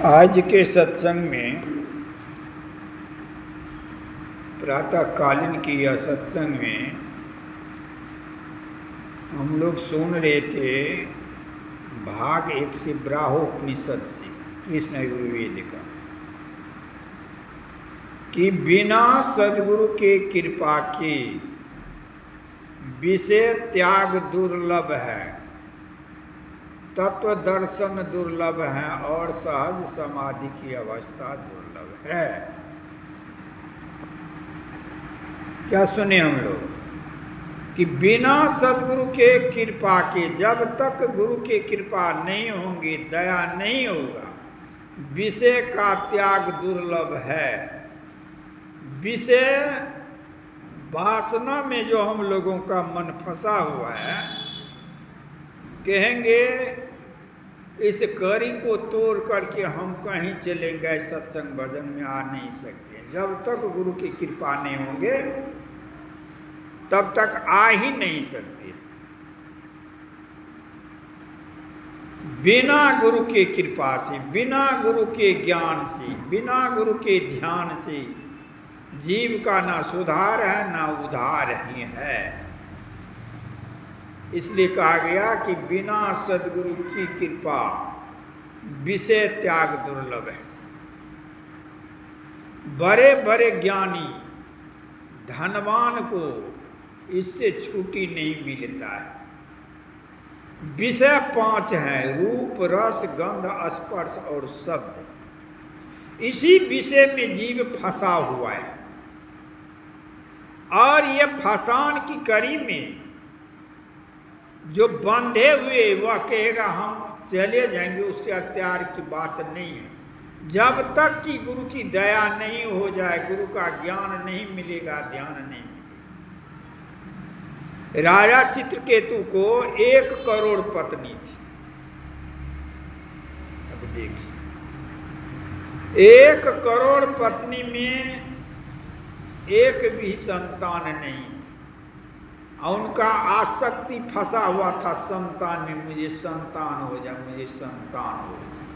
आज के सत्संग में प्रातःकालीन की यह सत्संग में हम लोग सुन रहे थे भाग 1 से ब्राह्मोपनिषद से कृष्ण यजुर्वेद का कि बिना सद्गुरु के कृपा के विषय त्याग दुर्लभ है, तत्व दर्शन दुर्लभ है और सहज समाधि की अवस्था दुर्लभ है। क्या सुने हम लोग कि बिना सद्गुरु के कृपा के, जब तक गुरु के कृपा नहीं होंगी, दया नहीं होगा, विषय का त्याग दुर्लभ है। विषय वासना में जो हम लोगों का मन फंसा हुआ है, कहेंगे इस कड़ी को तोड़ करके हम कहीं चले गए, सत्संग भजन में आ नहीं सकते। जब तक गुरु की कृपा नहीं होंगे तब तक आ ही नहीं सकते। बिना गुरु के कृपा से, बिना गुरु के ज्ञान से, बिना गुरु के ध्यान से जीव का ना सुधार है ना उधार ही है। इसलिए कहा गया कि बिना सद्गुरु की कृपा विषय त्याग दुर्लभ है। बड़े बड़े ज्ञानी धनवान को इससे छुट्टी नहीं मिलता है। विषय 5 हैं: रूप, रस, गंध, स्पर्श और शब्द। इसी विषय में जीव फंसा हुआ है और ये फसान की कड़ी में जो बंधे हुए वह कहेगा हम चले जाएंगे, उसके अख्तियार की बात नहीं है। जब तक कि गुरु की दया नहीं हो जाए, गुरु का ज्ञान नहीं मिलेगा, ध्यान नहीं मिलेगा। राजा चित्रकेतु को 1 करोड़ पत्नी थी। अब देखिए, 1 करोड़ पत्नी में एक भी संतान नहीं था। उनका आसक्ति फंसा हुआ था संतान में, मुझे संतान हो जाए, मुझे संतान हो जाए।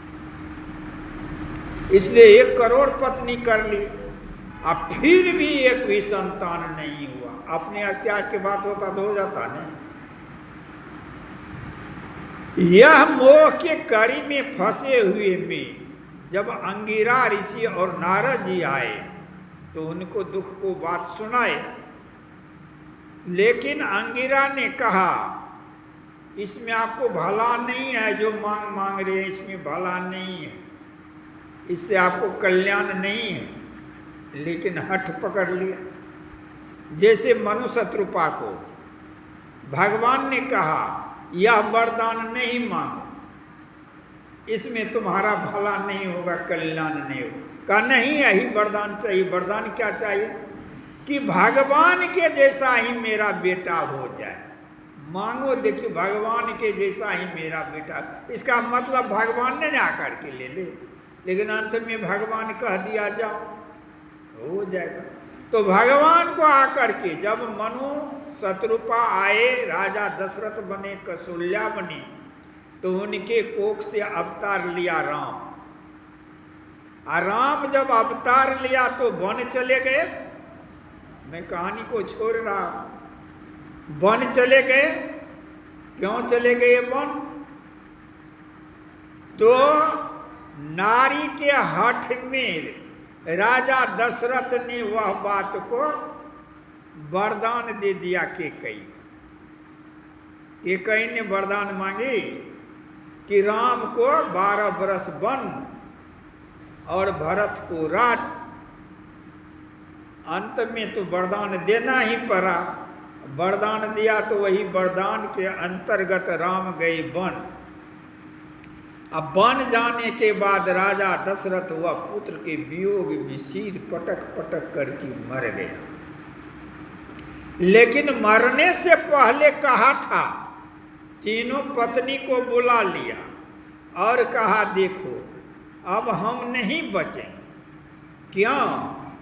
इसलिए 1 करोड़ पत्नी कर ली, अब फिर भी एक भी संतान नहीं हुआ। अपने अख्तियार की बात होता तो हो जाता नहीं। यह मोह के कड़ी में फंसे हुए में जब अंगिरा ऋषि और नारद जी आए तो उनको दुख को बात सुनाए, लेकिन अंगिरा ने कहा इसमें आपको भला नहीं है, जो मांग रहे हैं इसमें भला नहीं है, इससे आपको कल्याण नहीं है। लेकिन हठ पकड़ लिया। जैसे मनु शत्रुपा को भगवान ने कहा यह वरदान नहीं मांगो, इसमें तुम्हारा भला नहीं होगा, कल्याण नहीं होगा। कहा नहीं, यही वरदान चाहिए। वरदान क्या चाहिए? कि भगवान के जैसा ही मेरा बेटा हो जाए। मांगो, देखिए, भगवान के जैसा ही मेरा बेटा। इसका मतलब भगवान ने आकर के ले ले, लेकिन अंत में भगवान कह दिया जाओ, हो जाएगा। तो भगवान को आकर के जब मनु शत्रुपा आए, राजा दशरथ बने, कौशल्या बनी, तो उनके कोख से अवतार लिया राम। और राम जब अवतार लिया तो वन चले गए। मैं कहानी को छोड़ रहा हूं। वन चले गए। क्यों चले गए वन? तो नारी के हठ में राजा दशरथ ने वह बात को वरदान दे दिया। केकई ने वरदान मांगी कि राम को 12 बरस वन और भरत को राज। अंत में तो वरदान देना ही पड़ा। वरदान दिया तो वही वरदान के अंतर्गत राम गए वन। अब वन जाने के बाद राजा दशरथ वह पुत्र के वियोग में सिर पटक पटक करके मर गया। लेकिन मरने से पहले कहा था, तीनों पत्नी को बुला लिया और कहा देखो अब हम नहीं बचेंगे। क्यों?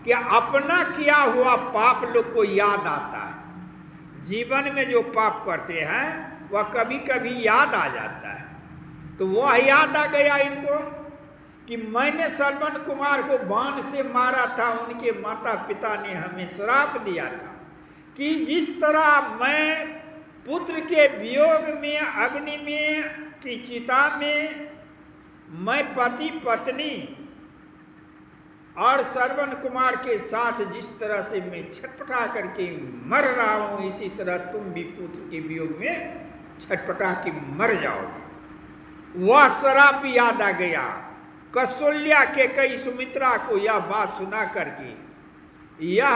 कि अपना किया हुआ पाप लोग को याद आता है। जीवन में जो पाप करते हैं वह कभी कभी याद आ जाता है। तो वह याद आ गया इनको कि मैंने श्रवण कुमार को बाण से मारा था, उनके माता पिता ने हमें श्राप दिया था कि जिस तरह मैं पुत्र के वियोग में, अग्नि में, की चिता में मैं पति पत्नी और श्रवण कुमार के साथ जिस तरह से मैं छटपटा करके मर रहा हूं, इसी तरह तुम भी पुत्र के वियोग में छटपटा के मर जाओगे। वह श्राप याद आ गया। कौशल्या के कई सुमित्रा को यह बात सुना करके यह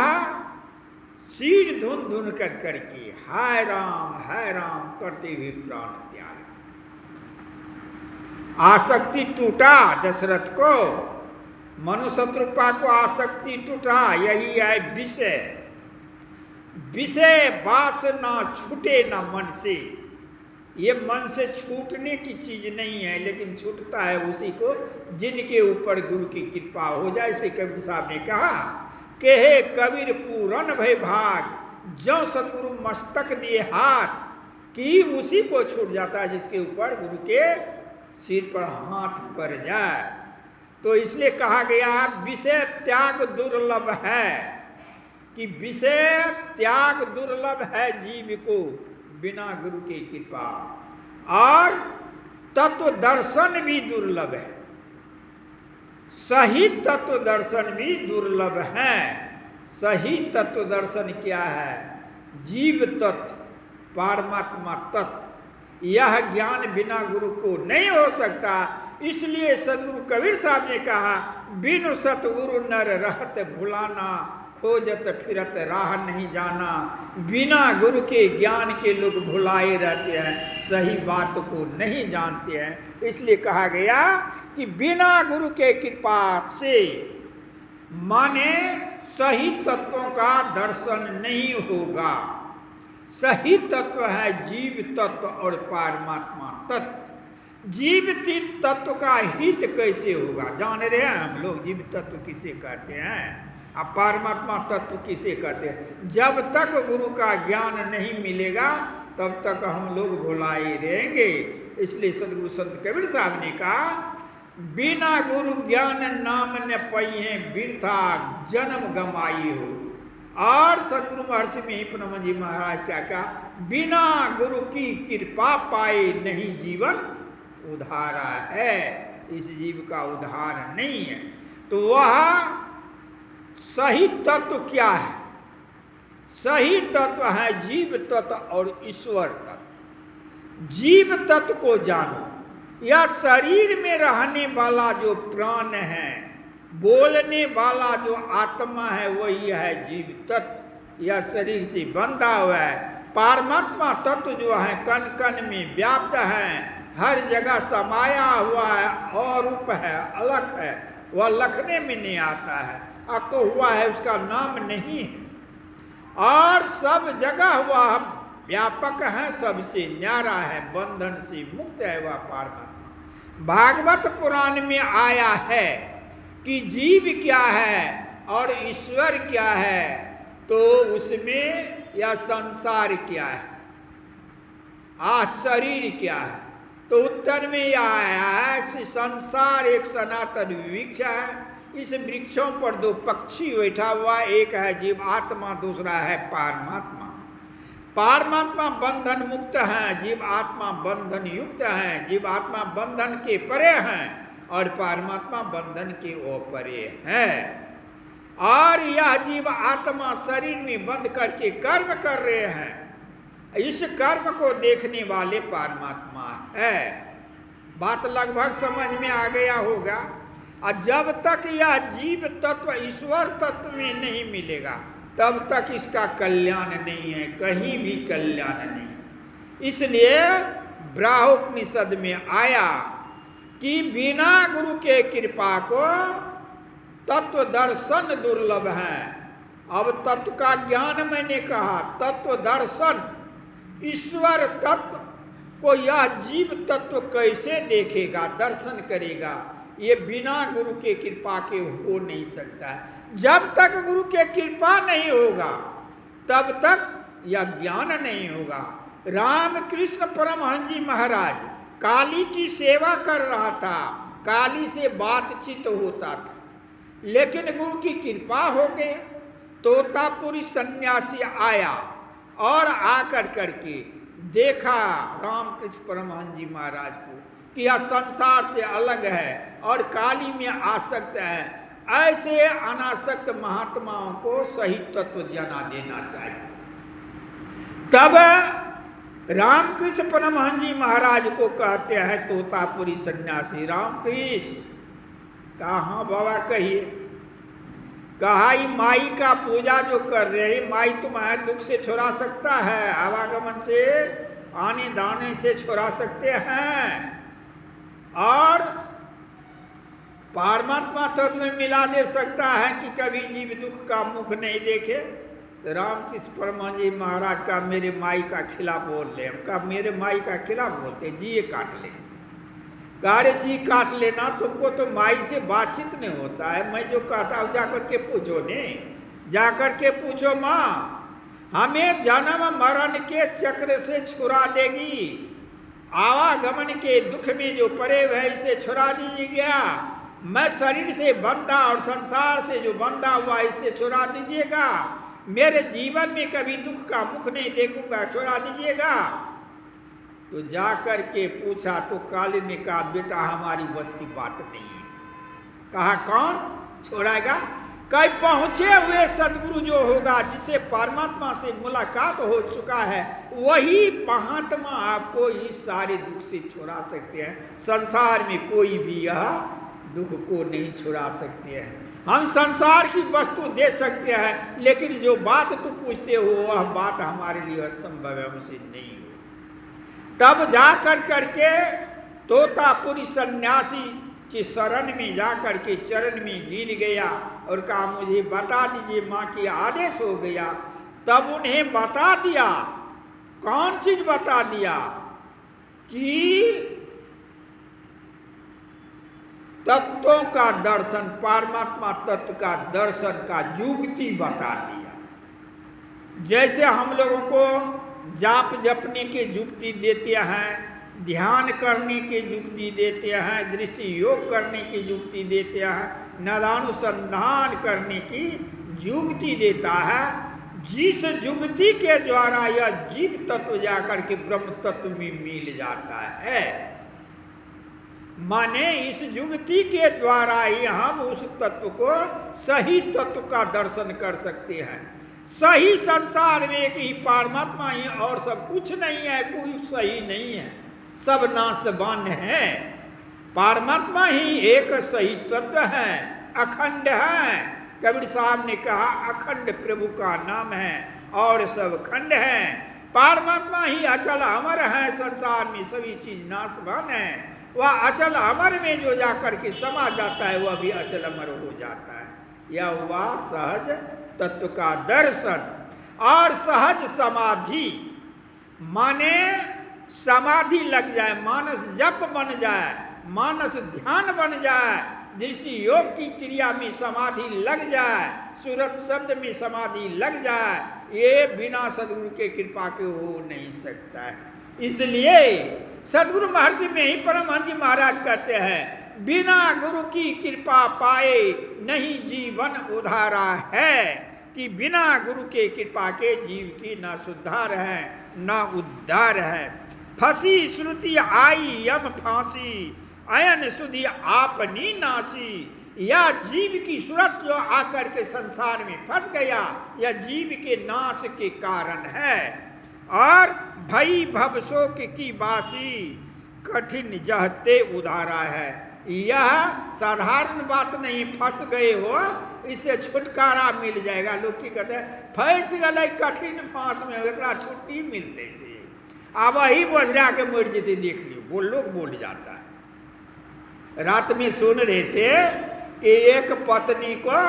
सिर धुन धुन कर करके हाय राम करते हुए प्राण त्याग। आसक्ति टूटा दशरथ को, मनुशत्रुपा को आसक्ति टूटा। यही है विषय, विषय वासना छूटे ना मन से। ये मन से छूटने की चीज नहीं है, लेकिन छूटता है उसी को जिनके ऊपर गुरु की कृपा हो जाए। इसलिए कबीर साहब ने कहा कि हे कबीर पूरन भय भाग, जो सतगुरु मस्तक दिए हाथ, कि उसी को छूट जाता है जिसके ऊपर गुरु के सिर पर हाथ पड़ जाए। तो इसलिए कहा गया विषय त्याग दुर्लभ है, कि विषय त्याग दुर्लभ है जीव को बिना गुरु की कृपा, और तत्व दर्शन भी दुर्लभ है, सही तत्व दर्शन भी दुर्लभ है। सही तत्व दर्शन क्या है? जीव तत्व, परमात्मा तत्व। यह ज्ञान बिना गुरु को नहीं हो सकता। इसलिए सदगुरु कबीर साहब ने कहा बिनु सतगुरु नर रहत भुलाना, खोजत फिरत राह नहीं जाना। बिना गुरु के ज्ञान के लोग भुलाए रहते हैं, सही बात को नहीं जानते हैं। इसलिए कहा गया कि बिना गुरु के कृपा से माने सही तत्वों का दर्शन नहीं होगा। सही तत्व है जीव तत्व और परमात्मा तत्व। जीव तत्व का हित कैसे होगा? जान रहे हैं हम लोग जीव तत्व किसे कहते हैं, अब परमात्मा तत्व किसे कहते हैं। जब तक गुरु का ज्ञान नहीं मिलेगा तब तक हम लोग भुलाए रहेंगे। इसलिए सदगुरु संत कबीर साहब ने कहा बिना गुरु ज्ञान नाम न पहिए, बिरथा जन्म गमाई हो। और सदगुरु महर्षि में जी महाराज क्या कहा, बिना गुरु की कृपा पाए नहीं जीवन उधारा है। इस जीव का उद्धार नहीं है। तो वह सही तत्व क्या है? सही तत्व है जीव तत्व और ईश्वर तत्व। जीव तत्व को जानो, यह शरीर में रहने वाला जो प्राण है, बोलने वाला जो आत्मा है, वही है जीव तत्व। यह शरीर से बंधा हुआ है। परमात्मा तत्व जो है कण कण में व्याप्त है, हर जगह समाया हुआ है, अरूप है, अलग है, वह लखने में नहीं आता है, अको हुआ है, उसका नाम नहीं है, और सब जगह वह व्यापक है, सबसे न्यारा है, बंधन से मुक्त है वह परमात्मा। भागवत पुराण में आया है कि जीव क्या है और ईश्वर क्या है, तो उसमें यह संसार क्या है, शरीर क्या है। तो उत्तर में यह आया है कि संसार एक सनातन वृक्ष है। इस वृक्षों पर दो पक्षी बैठा हुआ, एक है जीव आत्मा, दूसरा है परमात्मा। परमात्मा बंधन मुक्त है, जीव आत्मा बंधन युक्त है। जीव आत्मा बंधन के परे हैं और परमात्मा बंधन के ओपरे है। और यह जीव आत्मा शरीर में बंद करके कर्म कर रहे हैं। इस कर्म को देखने वाले परमात्मा है। बात लगभग समझ में आ गया होगा। और जब तक यह जीव तत्व ईश्वर तत्व में नहीं मिलेगा तब तक इसका कल्याण नहीं है, कहीं भी कल्याण नहीं। इसलिए ब्राह्मोपनिषद में आया कि बिना गुरु के कृपा को तत्व दर्शन दुर्लभ है। अब तत्व का ज्ञान मैंने कहा, तत्व दर्शन ईश्वर तत्व को यह जीव तत्व कैसे देखेगा, दर्शन करेगा? ये बिना गुरु के कृपा के हो नहीं सकता है। जब तक गुरु के कृपा नहीं होगा तब तक यह ज्ञान नहीं होगा। रामकृष्ण परमहंस जी महाराज काली की सेवा कर रहा था। काली से बातचीत होता था, लेकिन गुरु की कृपा हो गई। तोतापुरी सन्यासी आया और आकर करके देखा रामकृष्ण परमहंस जी महाराज को कि यह संसार से अलग है और काली में आसक्त है। ऐसे अनासक्त महात्माओं को सही तत्व जना देना चाहिए। तब रामकृष्ण परमहंस जी महाराज को कहते हैं तोतापुरी सन्यासी, रामकृष्ण कहा, हाँ बाबा कहिए। कहा, माई का पूजा जो कर रहे, माई तुम्हारे दुख से छुड़ा सकता है, आवागमन से, आने दाने से छुड़ा सकते हैं और परमात्मा तत्व में मिला दे सकता है कि कभी जीव दुख का मुख नहीं देखे। तो रामकृष्ण परमहंस जी महाराज का मेरे माई का खिलाफ बोल रहे, हमका मेरे माई का खिलाफ बोलते, जी ये काट लेंगे। कार्य जी काट लेना, तुमको तो माई से बातचीत नहीं होता है। मैं जो कहता हूँ जाकर के पूछो ने, जाकर के पूछो माँ, हमें जन्म मरण के चक्र से छुड़ा देगी, आवागमन के दुख में जो पड़े हुए इसे छुड़ा दीजिएगा। मैं शरीर से बंधा और संसार से जो बंधा हुआ इसे छुड़ा दीजिएगा। मेरे जीवन में कभी दुख का मुख नहीं देखूंगा, छुड़ा दीजिएगा। तो जाकर के पूछा तो काली ने कहा, बेटा हमारी बस की बात नहीं है। कहा, कौन छोड़ाएगा? कहीं पहुंचे हुए सदगुरु जो होगा, जिसे परमात्मा से मुलाकात हो चुका है, वही महात्मा आपको इस सारे दुख से छुड़ा सकते हैं। संसार में कोई भी यह दुख को नहीं छुड़ा सकते हैं। हम संसार की वस्तु दे सकते हैं, लेकिन जो बात तुम पूछते हो वह बात हमारे लिए असंभव है, हमसे नहीं हो। तब जाकर करके तोतापुरी सन्यासी की शरण में जाकर के चरण में गिर गया और कहा, मुझे बता दीजिए माँ की आदेश हो गया। तब उन्हें बता दिया, कौन चीज बता दिया कि तत्वों का दर्शन, परमात्मा तत्व का दर्शन का युक्ति बता दिया। जैसे हम लोगों को जाप जपने के युक्ति देते हैं, ध्यान करने के युक्ति देते हैं, दृष्टि योग करने की युक्ति देते हैं, नरानुसंधान करने की युक्ति देता है। जिस युक्ति के द्वारा यह जीव तत्व जाकर के ब्रह्म तत्व में मिल जाता है, माने इस युक्ति के द्वारा ही हम उस तत्व को, सही तत्व का दर्शन कर सकते हैं। सही संसार में एक ही परमात्मा ही, और सब कुछ नहीं है, कोई सही नहीं है, सब नाशवान है। परमात्मा ही एक सही तत्व है, अखंड है। कबीर साहब ने कहा, अखंड प्रभु का नाम है और सब खंड है। परमात्मा ही अचल अमर है, संसार में सभी चीज नाशवान है। वह अचल अमर में जो जाकर के समा जाता है, वह भी अचल अमर हो जाता है। यह हुआ सहज तत्व का दर्शन। और सहज समाधि माने समाधि लग जाए, मानस जप बन जाए, मानस ध्यान बन जाए, दृष्टि योग की क्रिया में समाधि लग जाए, सूरत शब्द में समाधि लग जाए, ये बिना सदगुरु के कृपा के हो नहीं सकता है। इसलिए सदगुरु महर्षि में ही परमहंस जी महाराज कहते हैं, बिना गुरु की कृपा पाए नहीं जीवन उधारा है। कि बिना गुरु के कृपा के जीव की ना सुधार है ना उद्धार है। फंसी श्रुति आई यम फांसी, अयन सुधि आपनी नासी। या जीव की सूरत जो आकर के संसार में फंस गया, यह जीव के नाश के कारण है। और भई भवशोक की बासी, कठिन जहते उधारा है। यह साधारण बात नहीं, फंस गए हो इससे छुटकारा मिल जाएगा। लोग की कहते हैं फंस गए कठिन फांस में, एकरा छुट्टी मिलते से। अब वही बजरा के मर जेते, देख लियो, बोल लोग बोल जाता है। रात में सुन रहे थे कि एक पत्नी को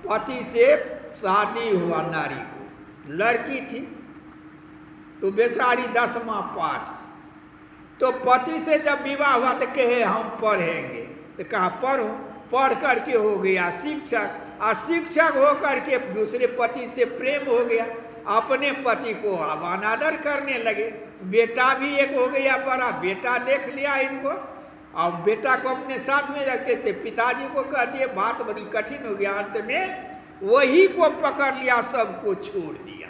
पति से शादी हुआ, नारी को लड़की थी तो बेचारी 10वां पास। तो पति से जब विवाह हुआ तो कहे हम पढ़ेंगे, तो कहा पढ़ो। पढ़ करके हो गया शिक्षक, और शिक्षक हो करके दूसरे पति से प्रेम हो गया, अपने पति को अब अनादर करने लगे। बेटा भी एक हो गया बड़ा, बेटा देख लिया इनको, और बेटा को अपने साथ में रखते थे। पिताजी को कह दिए, बात बड़ी कठिन हो गया। अंत में वही को पकड़ लिया, सबको छोड़ दिया।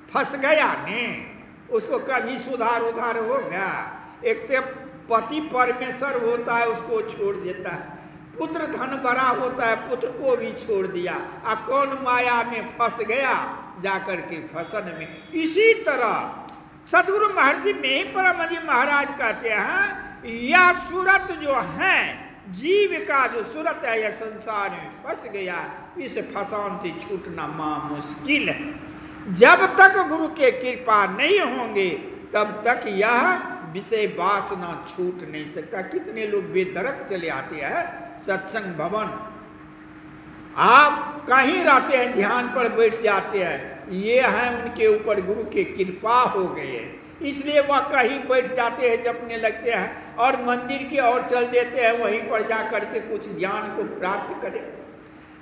फंस गया ने, उसको कभी सुधार उधार हो गया। एक तो पति परमेश्वर होता है, उसको छोड़ देता है। पुत्र धन बड़ा होता है, पुत्र को भी छोड़ दिया। अब कौन माया में फंस गया, जाकर के फसन में। इसी तरह सदगुरु महर्षि में परम जी महाराज कहते हैं, यह सूरत जो है, जीव का जो सूरत है, यह संसार में फंस गया। इस फसान से छूटना मुश्किल है। जब तक गुरु के कृपा नहीं होंगे, तब तक यह विषय वासना छूट नहीं सकता। कितने लोग बेदरक चले आते हैं सत्संग भवन, आप कहीं रहते हैं, ध्यान पर बैठ जाते हैं। ये हैं उनके ऊपर गुरु की कृपा हो गई है, इसलिए वह कहीं बैठ जाते हैं, जपने लगते हैं और मंदिर की ओर चल देते हैं, वहीं पर जा करके कुछ ज्ञान को प्राप्त करें।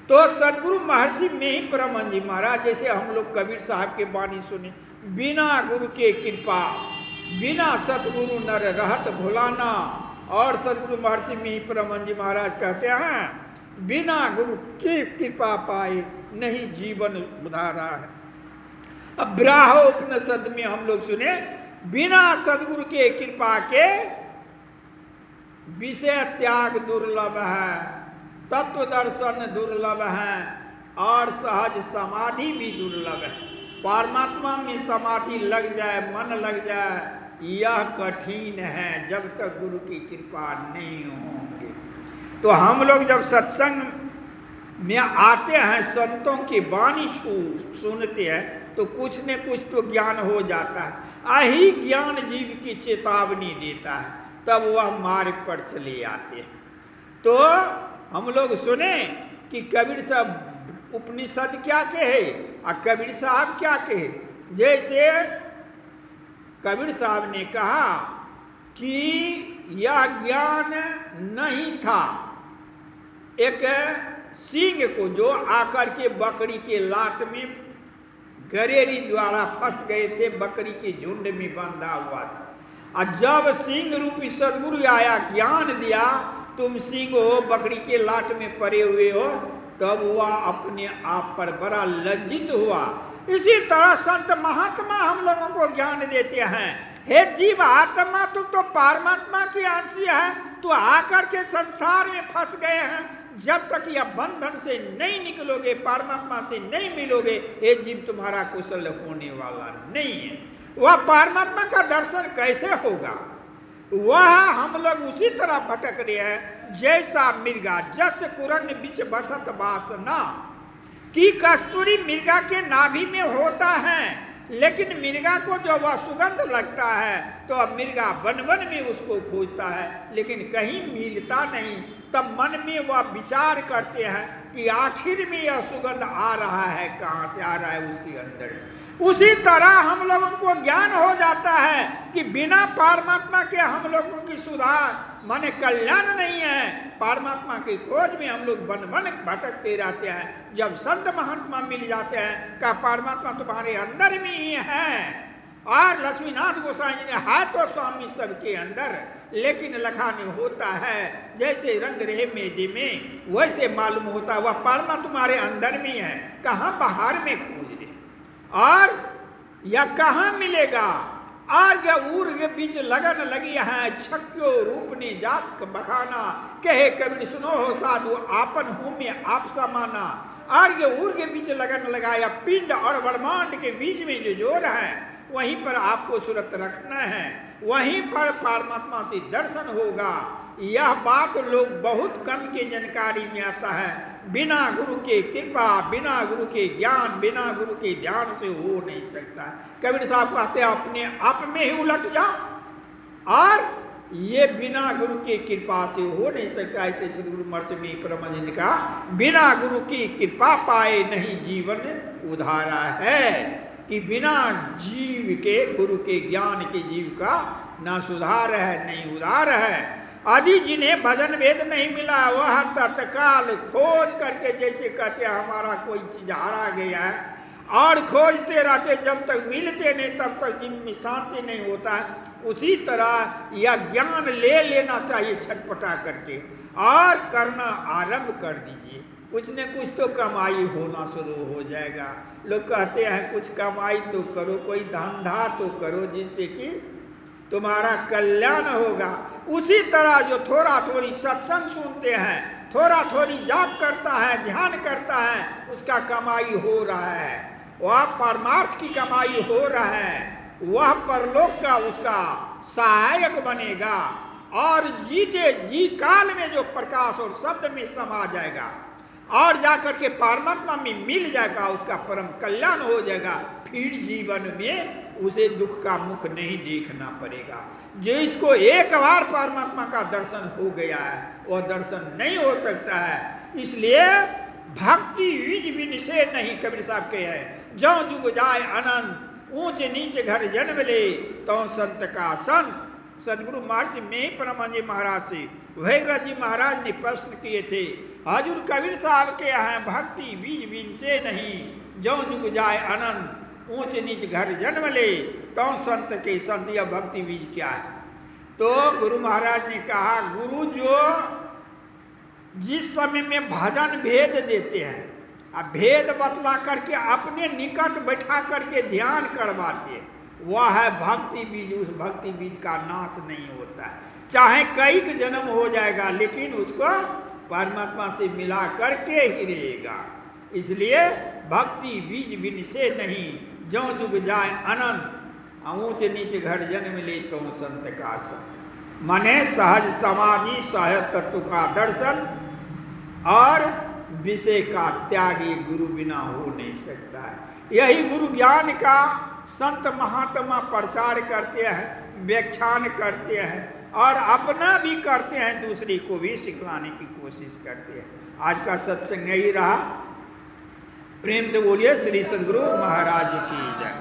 तो सदगुरु महर्षि में ही परम जी महाराज, जैसे हम लोग कबीर साहब के वाणी सुने, बिना गुरु के कृपा, बिना सतगुरु नर रहत भुलाना। और सदगुरु महर्षि में ही परम जी महाराज कहते हैं, बिना गुरु की कृपा पाए नहीं जीवन उधारा है। अब ब्राह्मण उपनिषद में हम लोग सुने, बिना सदगुरु के कृपा के विषय त्याग दुर्लभ है, तत्व दर्शन दुर्लभ है और सहज समाधि भी दुर्लभ है। परमात्मा में समाधि लग जाए, मन लग जाए, यह कठिन है जब तक गुरु की कृपा नहीं होंगे। तो हम लोग जब सत्संग में आते हैं, संतों की वाणी सुनते हैं, तो कुछ न कुछ तो ज्ञान हो जाता है। यही ज्ञान जीव की चेतावनी देता है, तब वह मार्ग पर चले आते हैं। तो हम लोग सुने कि कबीर साहब उपनिषद क्या कहे और कबीर साहब क्या कहे। जैसे कबीर साहब ने कहा कि यह ज्ञान नहीं था, एक सिंह को जो आकर के बकरी के लाट में गरेरी द्वारा फंस गए थे, बकरी के झुंड में बंधा हुआ था। और जब सिंह रूपी सदगुरु आया, ज्ञान दिया, तुम सिंह हो, बकरी के लाट में पड़े हुए हो, तब वह अपने आप पर बड़ा लज्जित हुआ। इसी तरह संत महात्मा हम लोगों को ज्ञान देते हैं, हे जीव आत्मा, तू तो परमात्मा की अंश है, तो आकर के संसार में फंस गए हैं। जब तक यह बंधन से नहीं निकलोगे, परमात्मा से नहीं मिलोगे, ये जीव तुम्हारा कुशल होने वाला नहीं है। वह परमात्मा का दर्शन कैसे होगा? वह हम लोग उसी तरह भटक रहे हैं जैसा मृगा, जस कुरंग बिच बसत वासना। कि कस्तूरी मृगा के नाभि में होता है, लेकिन मृगा को जो वह सुगंध लगता है तो अब मृगा वन वन में उसको खोजता है, लेकिन कहीं मिलता नहीं। तब मन में वह विचार करते हैं कि आखिर में यह सुगंध आ रहा है, कहाँ से आ रहा है, उसके अंदर से। उसी तरह हम लोगों को ज्ञान हो जाता है कि बिना परमात्मा के हम लोगों की सुधार माने कल्याण नहीं है। परमात्मा की खोज में हम लोग वन वन भटकते रहते हैं। जब संत महात्मा मिल जाते हैं का परमात्मा तुम्हारे अंदर में ही है। और लक्ष्मीनाथ गोसाई जी ने है तो स्वामी सबके अंदर, लेकिन लखानी होता है जैसे रंग रहे मेदे में, वैसे मालूम होता है वह परमात्मा तुम्हारे अंदर में है, कहाँ बाहर में खोज रहे। और यह कहाँ मिलेगा? आर्ग ऊर्ग बीच लगन लगी है, छक्यो रूप ने जात बखाना। कहे कबीर सुनो हो साधु, आपन हूँ में आप समाना। आर्ग ऊर्ग बीच लगन लगाया, पिंड और ब्रह्मांड के बीच में जो जोर है, वहीं पर आपको सुरत रखना है, वहीं पर परमात्मा से दर्शन होगा। यह बात लोग बहुत कम के जानकारी में आता है। बिना गुरु के कृपा, बिना गुरु के ज्ञान, बिना गुरु के ध्यान से हो नहीं सकता। कबीर साहब कहते हैं अपने आप में ही उलट जाओ, और ये बिना गुरु की कृपा से हो नहीं सकता। इसलिए श्री गुरु महर्षि में परम जी ने कहा, बिना गुरु की कृपा पाए नहीं जीवन उधारा है। कि बिना जीव के, गुरु के ज्ञान के जीव का ना सुधार है नहीं उधार है। आदि जिन्हें भजन भेद नहीं मिला, वह तत्काल खोज करके, जैसे कहते हैं हमारा कोई चीज हारा गया है, और खोजते रहते, जब तक मिलते नहीं तब तक जिन में शांति नहीं होता है। उसी तरह यह ज्ञान ले लेना चाहिए छटपटा करके और करना आरंभ कर दीजिए। कुछ न कुछ तो कमाई होना शुरू हो जाएगा। लोग कहते हैं कुछ कमाई तो करो, कोई धंधा तो करो जिससे कि तुम्हारा कल्याण होगा। उसी तरह जो थोड़ा थोड़ी सत्संग सुनते हैं, थोड़ा थोड़ी जाप करता है, ध्यान करता है, उसका कमाई हो रहा है, वह परमार्थ की कमाई हो रहा है, वह परलोक का उसका सहायक बनेगा और जीते जी काल में जो प्रकाश और शब्द में समा जाएगा और जाकर के परमात्मा में मिल जाएगा, उसका परम कल्याण हो जाएगा। फिर जीवन में उसे दुख का मुख नहीं देखना पड़ेगा। जो इसको एक बार परमात्मा का दर्शन हो गया है वह दर्शन नहीं हो सकता है। इसलिए भक्ति विज बिन से नहीं, कबीर साहब के हैं, जो जुग जाए अनंत ऊंच नीच घर जन्म ले तो संत का संत। सदगुरु महर्षि में परमानंद महाराज से भैरव जी महाराज ने प्रश्न किए थे, हजूर कबीर साहब के यहाँ भक्ति बीज बिन से नहीं, जो जुग जाए अनंत ऊंच नीच घर जन्म ले तो संत के संत। यह भक्ति बीज क्या है? तो गुरु महाराज ने कहा, गुरु जो जिस समय में भजन भेद देते हैं, अब भेद बतला करके अपने निकट बैठा करके ध्यान करवाते हैं, वह है भक्ति बीज। उस भक्ति बीज का नाश नहीं होता है, चाहे कई के जन्म हो जाएगा लेकिन उसको परमात्मा से मिला करके ही रहेगा। इसलिए भक्ति बीज बिन से नहीं, जो जुग जाए अनंत ऊंच नीच घर जन्म ले तो संत का संग। माने सहज समाधि, सहज तत्व का दर्शन और विषय का त्याग ये गुरु बिना हो नहीं सकता है। यही गुरु ज्ञान का संत महात्मा प्रचार करते हैं, व्याख्यान करते हैं और अपना भी करते हैं, दूसरे को भी सिखलाने की कोशिश करते हैं। आज का सत्संग यही रहा। प्रेम से बोलिए श्री सद्गुरु महाराज की जय।